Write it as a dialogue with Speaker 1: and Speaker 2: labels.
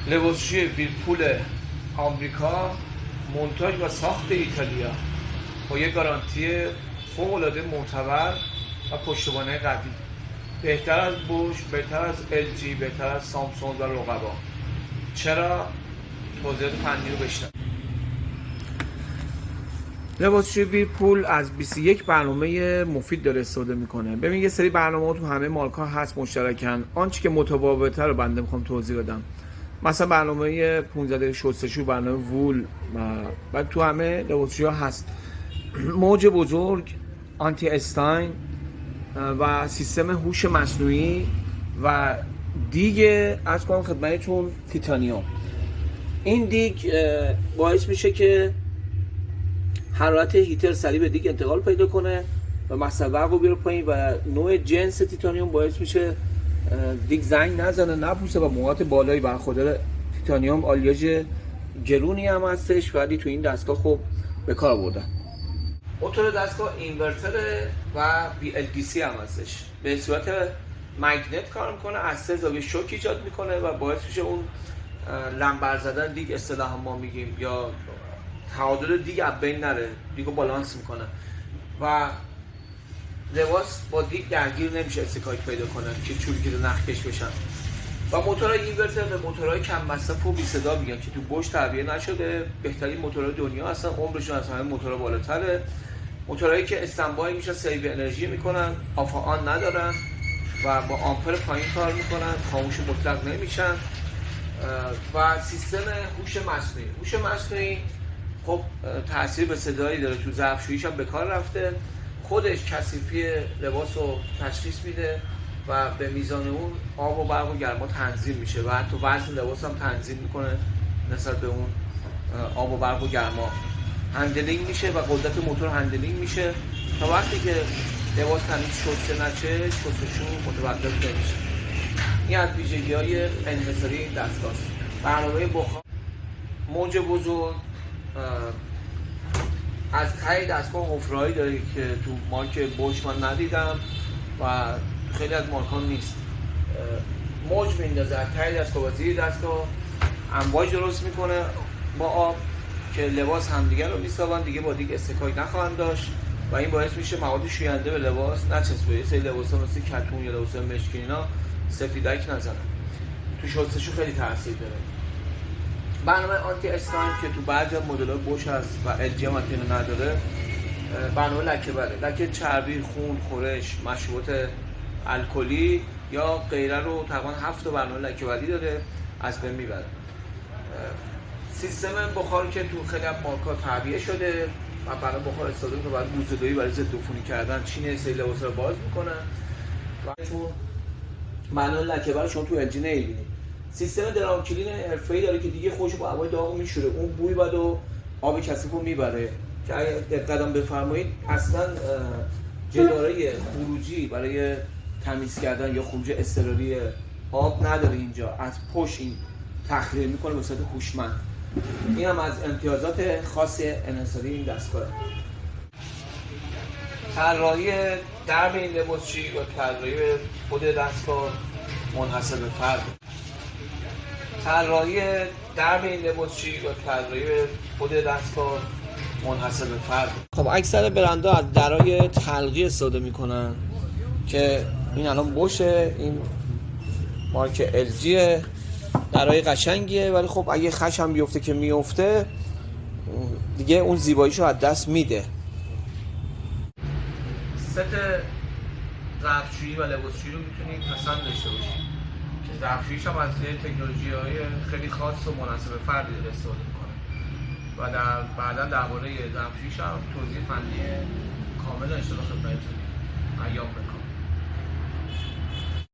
Speaker 1: لباسشوی ویرپول آمریکا، منتاژ و ساخت ایتالیا، با یک گارانتی فوق‌العاده معتبر و پشتوانه قوی. بهتر از بوش، بهتر از LG، بهتر از سامسونگ و رقبا. چرا؟ توضیحات فنی رو بشنوید. لباسشوی ویرپول از 21 برنامه مفید داره استفاده میکنه. ببین یه سری برنامه تو همه مارک‌ها هست مشترکن. آنچه که متفاوته رو بنده میخوام توضیح بدم. مثلا برنامه 15 شستشو، برنامه وول و تو همه لباسشویی هست. موج بزرگ، آنتی استاین و سیستم هوش مصنوعی و دیگ از کنم خدمتتون تیتانیوم. این دیگ باعث میشه که حرارت هیتر سریع به دیگ انتقال پیدا کنه و مصرف برق رو بیاره پایین و نوع جنس تیتانیوم باعث میشه دیگ زنگ نزنه، نپوسه و مواد بالایی برخوردار. تیتانیوم آلیاژ گرونی هم هستش ولی تو این دستگاه خوب به کار بردن. موتور دستگاه اینورتر و BLDC هم هستش. به صورت مگنت کار میکنه، از 3 زاویه شوک ایجاد میکنه و باعث میشه اون لنبر زدن دیگ اصطلاحا ما میگیم یا تعادل دیگ از بین نره، دیگو بالانس میکنه و لباس با دیگ درگیر نمیشه، استکاک پیدا کنه که چولگیر نخکش بشن. و موتورهای اینورتر به موتورهای کم مصرف و بی صدا میگن که تو بوش تعبیه نشده. بهترین موتورهای دنیا هستن، عمرشون از همه موتورها بالاتره. موتورهایی که استنبای میشه، سیو انرژی میکنن، آف آن ندارن و با آمپر پایین کار میکنن، خاموش مطلق نمیشن. و سیستم هوش مصنوعی. هوش مصنوعی خب تاثیر به صدایی داره، تو ظرفشوییش هم به کار رفته. خودش کثیفی لباس رو تشخیص میده و به میزان اون آب و برق و گرما تنظیم میشه و حتی وزن لباس هم تنظیم میکنه نسبت به اون آب و برق و گرما. هندلینگ میشه و قدرت موتور هندلینگ میشه تا وقتی که لباس تمیز شسته نشه شستشو متوقف نمیشه. این از ویژگی‌های انحصاری این دستگاه است. برنامه بخار موج بزرگ از ته دستگاه حفره‌ای داره که تو مارک بوش من ندیدم و خیلی از مارک‌ها نیست. موج میندازه از ته دستگاه و زیر دستگاه، امواج درست میکنه با آب که لباس همدیگه رو میسابن، دیگه با دیگه استکاک نخواهند داشت و این باعث میشه مواد شوینده به لباس نچسبه. یه سری لباسا مثل کتون یا لباس مشکی اینا سفیدک نزنن. تو شستشو خیلی تاثیر داره. برنامه آنتی استاین که تو بعضی از مدل‌های بوش هست و LG هم نداره، برنامه لکه بره، لکه چربی، خون، خورش، مشروبات الکلی یا غیره رو تقریبا 7 تا برنامه لکه بری داره، از بین میبره. سیستم بخار که تو خیلی از مارک‌ها تعبیه شده و برای بخار استفاده می‌کنه، برای بوزه‌دویی، برای ضد عفونی کردن. چین سری لباس رو باز می‌کنه و تو برنامه لکه بر شما تو LG نمی‌بینید. سیستم درام کلین حرفه‌ای داره که دیگه خودش با هوای داغ میشوره، اون بوی بد و آب کثیف رو میبره که اگه دقت بفرمایید اصلا جداره خروجی برای تمیز کردن یا خروج اضطراری آب نداره. اینجا از پشت این تخلیه میکنه به صورت هوشمند. این هم از امتیازات خاص انحصاری این دستگاهه. طراحی درب این لباسشویی و طراحی خود دستگاه منحصر به فرد. طراحی درب این لباسشویی و طراحی خود دستگاه منحصر به فرد. خب اکثر برندها از درای تلقی استفاده میکنن که این الان بوشه، این مارک LG، درای قشنگیه ولی خب اگه خشم بیفته که میفته دیگه اون زیباییشو از دست میده. ست ظرفشویی و لباسشویی رو میتونید پسند داشته باشید که ظرفشوییش هم از تکنولوژی‌های خیلی خاص و مناسب فردی داره استفاده میکنه و بعدا درباره ظرفشوییش هم توضیح فنی کامل اشتراک خدمتتون ایام